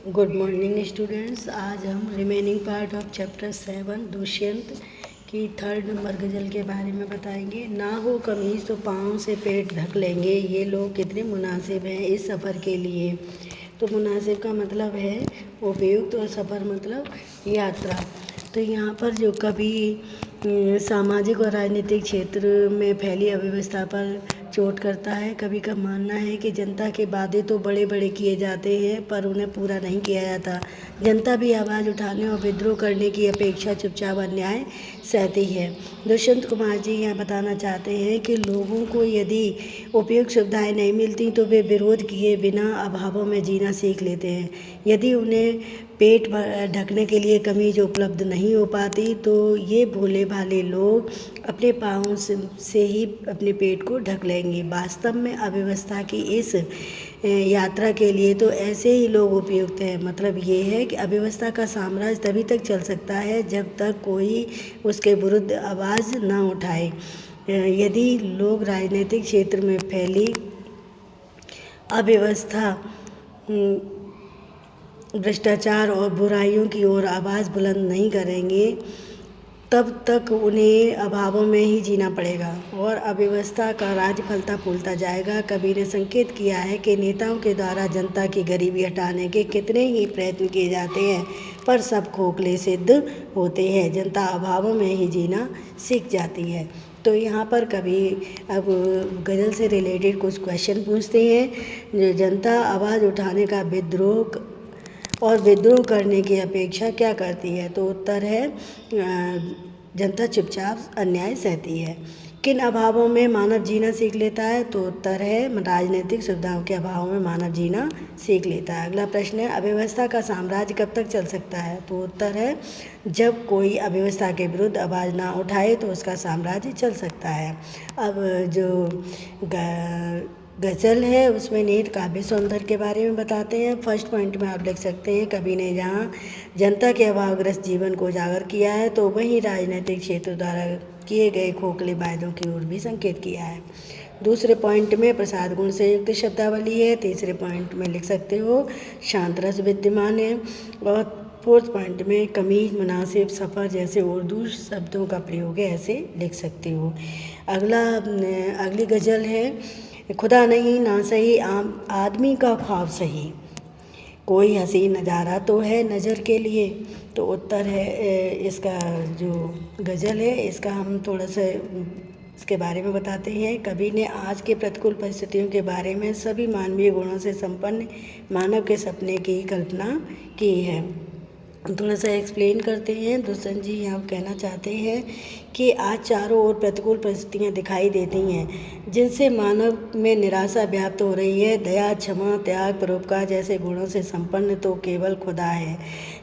Good morning students. आज हम remaining part of chapter 7 Dushyant की 3rd नंबर गज़ल के बारे में बताएंगे। ना हो कमीज तो पाँव से पेट ढक लेंगे, ये लोग कितने मुनासिब हैं इस सफ़र के लिए। तो मुनासिब का मतलब है उपयुक्त और सफ़र मतलब यात्रा। तो यहाँ पर जो कभी सामाजिक और राजनीतिक क्षेत्र में फैली अव्यवस्था पर चोट करता है। कभी का मानना है कि जनता के वादे तो बड़े बड़े किए जाते हैं पर उन्हें पूरा नहीं किया जाता। जनता भी आवाज़ उठाने और विद्रोह करने की अपेक्षा चुपचाप अन्याय सहती है। दुष्यंत कुमार जी यहाँ बताना चाहते हैं कि लोगों को यदि उपयुक्त सुविधाएं नहीं मिलती तो वे विरोध किए बिना अभावों में जीना सीख लेते हैं। यदि उन्हें पेट ढकने के लिए कमीज उपलब्ध नहीं हो पाती तो ये भोले भाले लोग अपने पाँव से ही अपने पेट को ढक लेंगे। वास्तव में अव्यवस्था की इस यात्रा के लिए तो ऐसे ही लोग उपयुक्त हैं। मतलब ये है कि अव्यवस्था का साम्राज्य तभी तक चल सकता है जब तक कोई उसके विरुद्ध आवाज़ ना उठाए। यदि लोग राजनीतिक क्षेत्र में फैली अव्यवस्था, भ्रष्टाचार और बुराइयों की ओर आवाज़ बुलंद नहीं करेंगे तब तक उन्हें अभावों में ही जीना पड़ेगा और अव्यवस्था का राज फलता फूलता जाएगा। कवि ने संकेत किया है कि नेताओं के द्वारा जनता की गरीबी हटाने के कितने ही प्रयत्न किए जाते हैं पर सब खोखले सिद्ध होते हैं। जनता अभावों में ही जीना सीख जाती है। तो यहाँ पर कभी अब गज़ल से रिलेटेड कुछ क्वेश्चन पूछते हैं। जनता आवाज़ उठाने का विद्रोह करने की अपेक्षा क्या करती है? तो उत्तर है जनता चुपचाप अन्याय सहती है। किन अभावों में मानव जीना सीख लेता है? तो उत्तर है राजनीतिक सुविधाओं के अभाव में मानव जीना सीख लेता है। अगला प्रश्न है अव्यवस्था का साम्राज्य कब तक चल सकता है? तो उत्तर है जब कोई अव्यवस्था के विरुद्ध आवाज़ ना उठाए तो उसका साम्राज्य चल सकता है। अब जो गज़ल है उसमें निहित काव्य सौंदर्य के बारे में बताते हैं। फर्स्ट पॉइंट में आप लिख सकते हैं कवि ने जहाँ जनता के अभावग्रस्त जीवन को उजागर किया है तो वहीं राजनीतिक क्षेत्र द्वारा किए गए खोखले वायदों की ओर भी संकेत किया है। दूसरे पॉइंट में प्रसाद गुण से युक्त शब्दावली है। तीसरे पॉइंट में लिख सकते हो शांत रस विद्यमान है। और फोर्थ पॉइंट में कमीज, मुनासिब, सफ़र जैसे उर्दू शब्दों का प्रयोग है, ऐसे लिख सकते हो। अगली गज़ल है खुदा नहीं ना सही आदमी का ख्वाब सही, कोई हसीन नज़ारा तो है नज़र के लिए। तो उत्तर है इसका जो गज़ल है इसका हम थोड़ा सा इसके बारे में बताते हैं। कवि ने आज के प्रतिकूल परिस्थितियों के बारे में सभी मानवीय गुणों से संपन्न मानव के सपने की कल्पना की है। थोड़ा सा एक्सप्लेन करते हैं। दुष्यंत जी यहाँ कहना चाहते हैं कि आज चारों ओर प्रतिकूल परिस्थितियाँ दिखाई देती हैं जिनसे मानव में निराशा व्याप्त हो रही है। दया, क्षमा, त्याग, परोपकार जैसे गुणों से संपन्न तो केवल खुदा है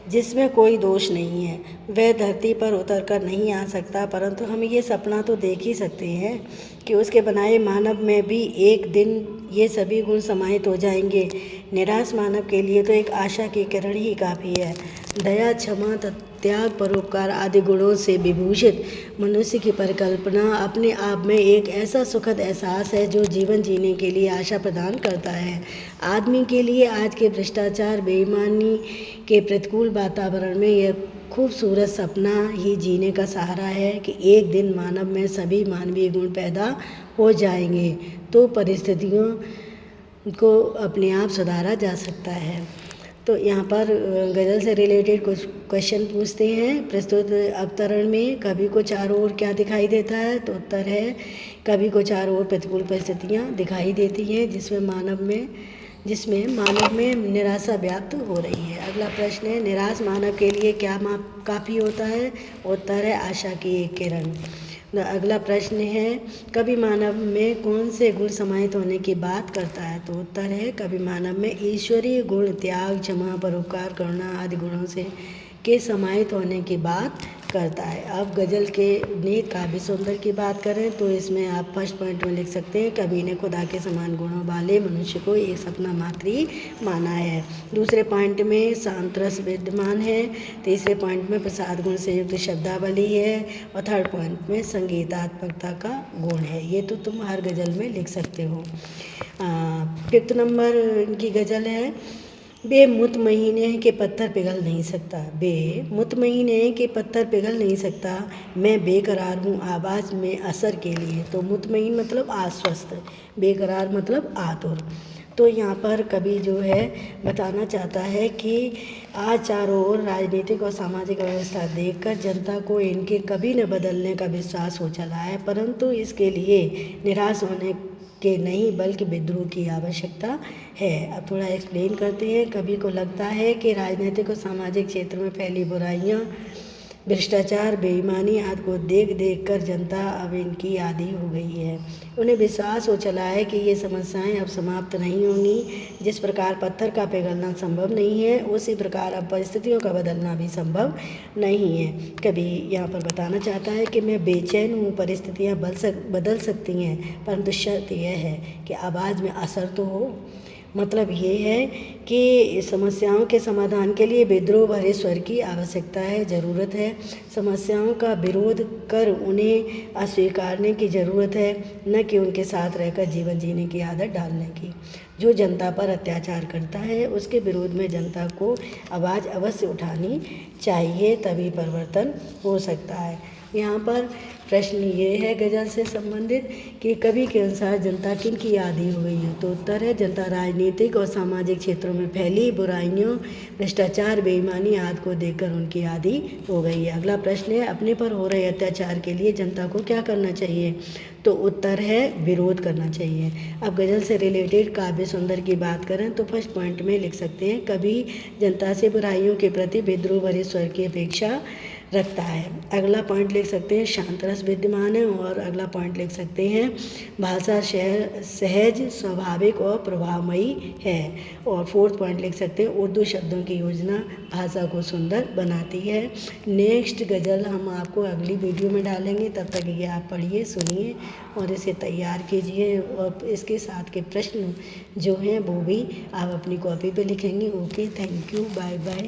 जिसमें कोई दोष नहीं है। वह धरती पर उतर कर नहीं आ सकता परंतु हम ये सपना तो देख ही सकते हैं कि उसके बनाए मानव में भी एक दिन ये सभी गुण समाहित हो जाएंगे। निराश मानव के लिए तो एक आशा की किरण ही काफ़ी है। दया, क्षमा, त्याग, परोपकार आदि गुणों से विभूषित मनुष्य की परिकल्पना अपने आप में एक ऐसा सुखद एहसास है जो जीवन जीने के लिए आशा प्रदान करता है। आदमी के लिए आज के भ्रष्टाचार, बेईमानी के प्रतिकूल वातावरण में यह खूबसूरत सपना ही जीने का सहारा है कि एक दिन मानव में सभी मानवीय गुण पैदा हो जाएंगे तो परिस्थितियों को अपने आप सुधारा जा सकता है। तो यहाँ पर गज़ल से रिलेटेड कुछ क्वेश्चन पूछते हैं। प्रस्तुत अवतरण में कवि को चारों ओर क्या दिखाई देता है? तो उत्तर है कवि को चारों ओर प्रतिकूल परिस्थितियाँ दिखाई देती हैं जिसमें मानव में निराशा व्याप्त हो रही है। अगला प्रश्न है निराश मानव के लिए क्या काफ़ी होता है? उत्तर है आशा की एक किरण। अगला प्रश्न है कवि मानव में कौन से गुण समाहित होने की बात करता है? तो उत्तर है कवि मानव में ईश्वरीय गुण त्याग, क्षमा, परोपकार, करुणा आदि गुणों से के समाहित होने की बात करता है। अब गज़ल के निहित काव्य सौंदर्य की बात करें तो इसमें आप फर्स्ट पॉइंट में लिख सकते हैं कवि ने खुदा के समान गुणों वाले मनुष्य को एक सपना मात्र ही माना है। दूसरे पॉइंट में शांत रस विद्यमान है। तीसरे पॉइंट में प्रसाद गुण से युक्त शब्दावली है और थर्ड पॉइंट में संगीतात्मकता का गुण है। ये तो तुम हर गज़ल में लिख सकते हो। फिफ्थ नंबर की गज़ल है बे मुतमईन है कि पत्थर पिघल नहीं सकता, बे मुतमईन है कि पत्थर पिघल नहीं सकता, मैं बेकरार हूँ आवाज़ में असर के लिए। तो मुतमईन मतलब आश्वस्त, बेकरार मतलब आतुर। तो यहाँ पर कवि जो है बताना चाहता है कि आज चारों ओर राजनीतिक और सामाजिक व्यवस्था देखकर जनता को इनके कभी न बदलने का विश्वास हो चला है, परंतु इसके लिए निराश होने के नहीं बल्कि विद्रोह की आवश्यकता है। अब थोड़ा एक्सप्लेन करते हैं। कवि को लगता है कि राजनीतिक और सामाजिक क्षेत्र में फैली बुराइयां, भ्रष्टाचार, बेईमानी आदि को देख देख कर जनता अब इनकी आदी हो गई है। उन्हें विश्वास हो चला है कि ये समस्याएं अब समाप्त नहीं होंगी। जिस प्रकार पत्थर का पिघलना संभव नहीं है, उसी प्रकार अब परिस्थितियों का बदलना भी संभव नहीं है। कभी यहाँ पर बताना चाहता है कि मैं बेचैन हूँ, परिस्थितियाँ बदल सकती हैं, परंतु शर्त यह है कि आवाज़ में असर तो हो। मतलब ये है कि समस्याओं के समाधान के लिए विद्रोह भरे स्वर की आवश्यकता है, ज़रूरत है। समस्याओं का विरोध कर उन्हें अस्वीकारने की ज़रूरत है, न कि उनके साथ रहकर जीवन जीने की आदत डालने की। जो जनता पर अत्याचार करता है उसके विरोध में जनता को आवाज़ अवश्य उठानी चाहिए, तभी परिवर्तन हो सकता है। यहाँ पर प्रश्न ये है गज़ल से संबंधित कि कवि के अनुसार जनता किन की आदी हो गई है। तो उत्तर है जनता राजनीतिक और सामाजिक क्षेत्रों में फैली बुराइयों, भ्रष्टाचार, बेईमानी आदि को देखकर उनकी आदी हो गई है। अगला प्रश्न है अपने पर हो रहे अत्याचार के लिए जनता को क्या करना चाहिए। तो उत्तर है विरोध करना चाहिए। अब गज़ल से रिलेटेड काव्य सुंदर की बात करें तो फर्स्ट पॉइंट में लिख सकते हैं कवि जनता से बुराइयों के प्रति विद्रोह भरे स्वर की अपेक्षा रखता है। अगला पॉइंट लिख सकते हैं शांत रस विद्यमान है, और अगला पॉइंट लिख सकते हैं भाषा सहज, स्वाभाविक और प्रभावमयी है। और फोर्थ पॉइंट लिख सकते हैं उर्दू शब्दों की योजना भाषा को सुंदर बनाती है। नेक्स्ट गज़ल हम आपको अगली वीडियो में डालेंगे, तब तक ये आप पढ़िए, सुनिए और इसे तैयार कीजिए, और इसके साथ के प्रश्न जो हैं वो भी आप अपनी कॉपी पे लिखेंगे। Okay, thank you, bye bye.